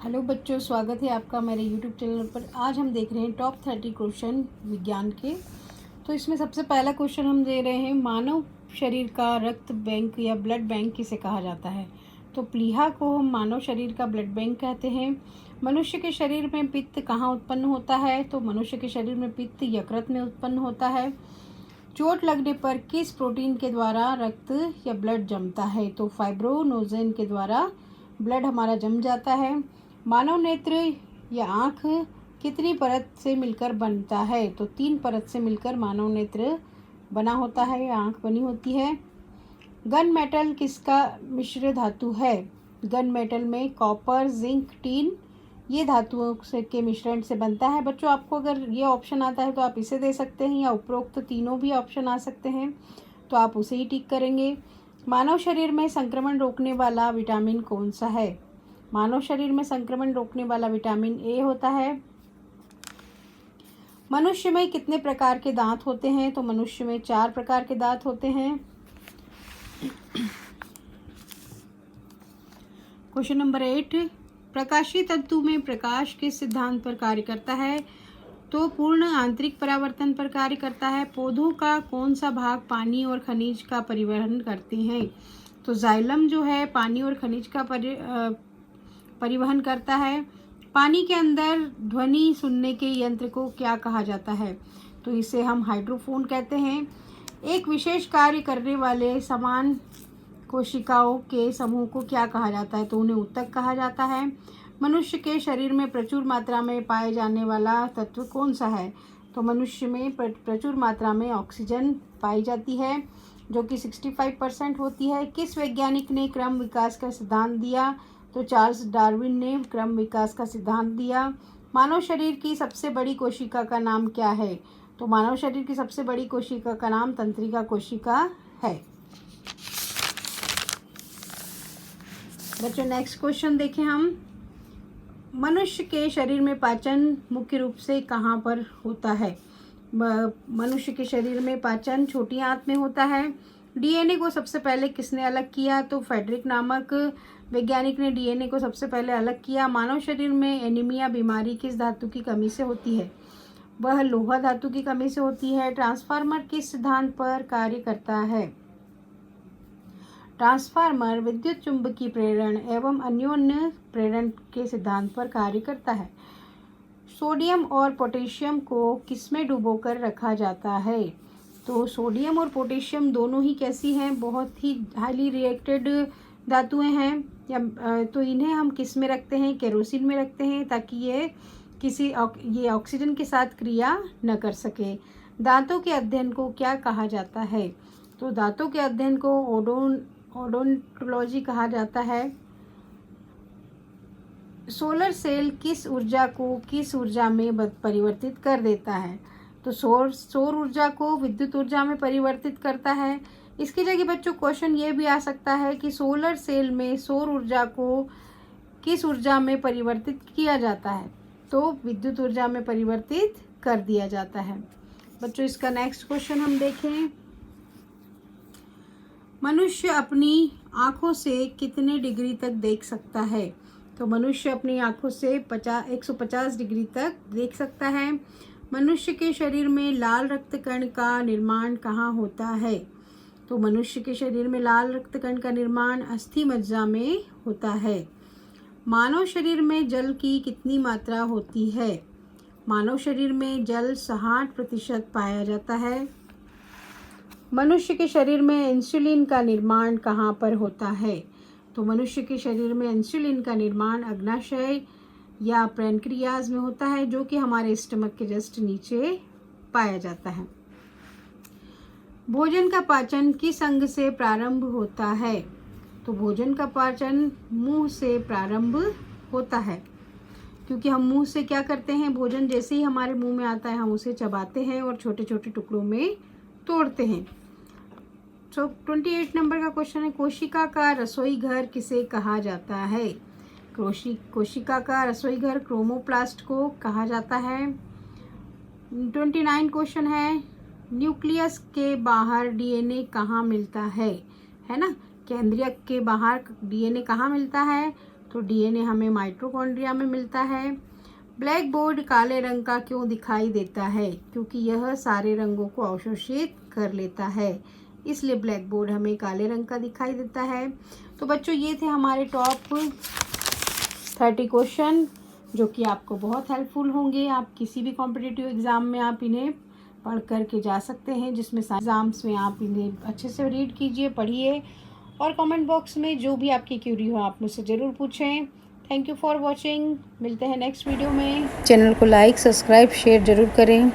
Hello बच्चों, स्वागत है आपका मेरे यूट्यूब चैनल पर। आज हम देख रहे हैं टॉप 30 क्वेश्चन विज्ञान के। तो इसमें सबसे पहला क्वेश्चन हम दे रहे हैं, मानव शरीर का रक्त बैंक या ब्लड बैंक किसे कहा जाता है। तो प्लीहा को हम मानव शरीर का ब्लड बैंक कहते हैं। मनुष्य के शरीर में पित्त कहाँ उत्पन्न होता है। तो मनुष्य के शरीर में पित्त यकृत में उत्पन्न होता है। चोट लगने पर किस प्रोटीन के द्वारा रक्त या ब्लड जमता है। तो फाइब्रोनोजेन के द्वारा ब्लड हमारा जम जाता है। मानव नेत्र या आँख कितनी परत से मिलकर बनता है। तो 3 परत से मिलकर मानव नेत्र बना होता है या आँख बनी होती है। गन मेटल किसका मिश्र धातु है। गन मेटल में कॉपर, जिंक, टीन ये धातुओं से के मिश्रण से बनता है। बच्चों, आपको अगर ये ऑप्शन आता है तो आप इसे दे सकते हैं, या उपरोक्त तीनों भी ऑप्शन आ सकते हैं तो आप उसे ही टिक करेंगे। मानव शरीर में संक्रमण रोकने वाला विटामिन कौन सा है। मानव शरीर में संक्रमण रोकने वाला विटामिन ए होता है। मनुष्य में कितने प्रकार के दांत होते हैं। तो मनुष्य में 4 प्रकार के दांत होते हैं। क्वेश्चन नंबर 8, प्रकाशीय तंतु में प्रकाश किस सिद्धांत पर कार्य करता है। तो पूर्ण आंतरिक परावर्तन पर कार्य करता है। पौधों का कौन सा भाग पानी और खनिज का परिवहन करते हैं। तो जाइलम जो है पानी और खनिज का परिवहन करता है। पानी के अंदर ध्वनि सुनने के यंत्र को क्या कहा जाता है। तो इसे हम हाइड्रोफोन कहते हैं। एक विशेष कार्य करने वाले समान कोशिकाओं के समूह को क्या कहा जाता है। तो उन्हें ऊतक कहा जाता है। मनुष्य के शरीर में प्रचुर मात्रा में पाए जाने वाला तत्व कौन सा है। तो मनुष्य में प्रचुर मात्रा में ऑक्सीजन पाई जाती है, जो कि 65% होती है। किस वैज्ञानिक ने क्रम विकास का सिद्धांत दिया। तो चार्ल्स डार्विन ने क्रम विकास का सिद्धांत दिया। मानव शरीर की सबसे बड़ी कोशिका का नाम क्या है। तो मानव शरीर की सबसे बड़ी कोशिका का नाम तंत्रिका कोशिका है। बच्चों, नेक्स्ट क्वेश्चन देखें हम। मनुष्य के शरीर में पाचन मुख्य रूप से कहाँ पर होता है। मनुष्य के शरीर में पाचन छोटी आंत में होता है। डीएनए को सबसे पहले किसने अलग किया। तो फेडरिक नामक वैज्ञानिक ने डीएनए को सबसे पहले अलग किया। मानव शरीर में एनीमिया बीमारी किस धातु की कमी से होती है। वह लोहा धातु की कमी से होती है। ट्रांसफार्मर किस सिद्धांत पर कार्य करता है। ट्रांसफार्मर विद्युत चुंबकीय प्रेरण एवं अन्योन्य प्रेरण के सिद्धांत पर कार्य करता है। सोडियम और पोटेशियम को किसमें डुबोकर रखा जाता है। तो सोडियम और पोटेशियम दोनों ही कैसी हैं, बहुत ही हाईली रिएक्टेड धातुएं हैं। या तो इन्हें हम किस में रखते हैं, केरोसिन में रखते हैं, ताकि ये ऑक्सीजन के साथ क्रिया न कर सके। दांतों के अध्ययन को क्या कहा जाता है। तो दांतों के अध्ययन को ओडोंटोलॉजी कहा जाता है। सोलर सेल किस ऊर्जा को किस ऊर्जा में परिवर्तित कर देता है। तो सौर ऊर्जा को विद्युत ऊर्जा में परिवर्तित करता है। इसकी जगह बच्चों क्वेश्चन ये भी आ सकता है कि सोलर सेल में सौर ऊर्जा को किस ऊर्जा में परिवर्तित किया जाता है। तो विद्युत ऊर्जा में परिवर्तित कर दिया जाता है। बच्चों, इसका नेक्स्ट क्वेश्चन हम देखें। मनुष्य अपनी आँखों से कितने डिग्री तक देख सकता है। तो मनुष्य अपनी आँखों से 150 डिग्री तक देख सकता है। मनुष्य के शरीर में लाल रक्त कण का निर्माण कहाँ होता है। तो मनुष्य के शरीर में लाल रक्त कण का निर्माण अस्थि मज्जा में होता है। मानव शरीर में जल की कितनी मात्रा होती है। मानव शरीर में जल 60% पाया जाता है। मनुष्य के शरीर में इंसुलिन का निर्माण कहाँ पर होता है। तो मनुष्य के शरीर में इंसुलिन का निर्माण अग्नाशय या पैनक्रियाज में होता है, जो कि हमारे स्टमक के जस्ट नीचे पाया जाता है। भोजन का पाचन किस अंग से प्रारंभ होता है। तो भोजन का पाचन मुंह से प्रारंभ होता है, क्योंकि हम मुंह से क्या करते हैं, भोजन जैसे ही हमारे मुंह में आता है हम उसे चबाते हैं और छोटे छोटे टुकड़ों में तोड़ते हैं। तो 28 नंबर का क्वेश्चन है, कोशिका का रसोई घर किसे कहा जाता है। कोशिका का रसोई घर क्रोमोप्लास्ट को कहा जाता है। 29 क्वेश्चन है, न्यूक्लियस के बाहर डीएनए कहाँ मिलता है ना। केंद्रक के बाहर डीएनए कहाँ मिलता है। तो डीएनए हमें माइटोकॉन्ड्रिया में मिलता है। ब्लैक बोर्ड काले रंग का क्यों दिखाई देता है? क्योंकि यह सारे रंगों को अवशोषित कर लेता है, इसलिए ब्लैक बोर्ड हमें काले रंग का दिखाई देता है। तो बच्चों, ये थे हमारे टॉप 30 क्वेश्चन जो कि आपको बहुत हेल्पफुल होंगे। आप किसी भी कॉम्पिटिटिव एग्ज़ाम में आप इन्हें पढ़ कर के जा सकते हैं, जिसमें एग्ज़ाम्स में आप इन्हें अच्छे से रीड कीजिए, पढ़िए, और कमेंट बॉक्स में जो भी आपकी क्यूरी हो आप मुझसे ज़रूर पूछें। Thank you for watching. मिलते हैं नेक्स्ट वीडियो में। चैनल को लाइक, सब्सक्राइब, शेयर ज़रूर करें।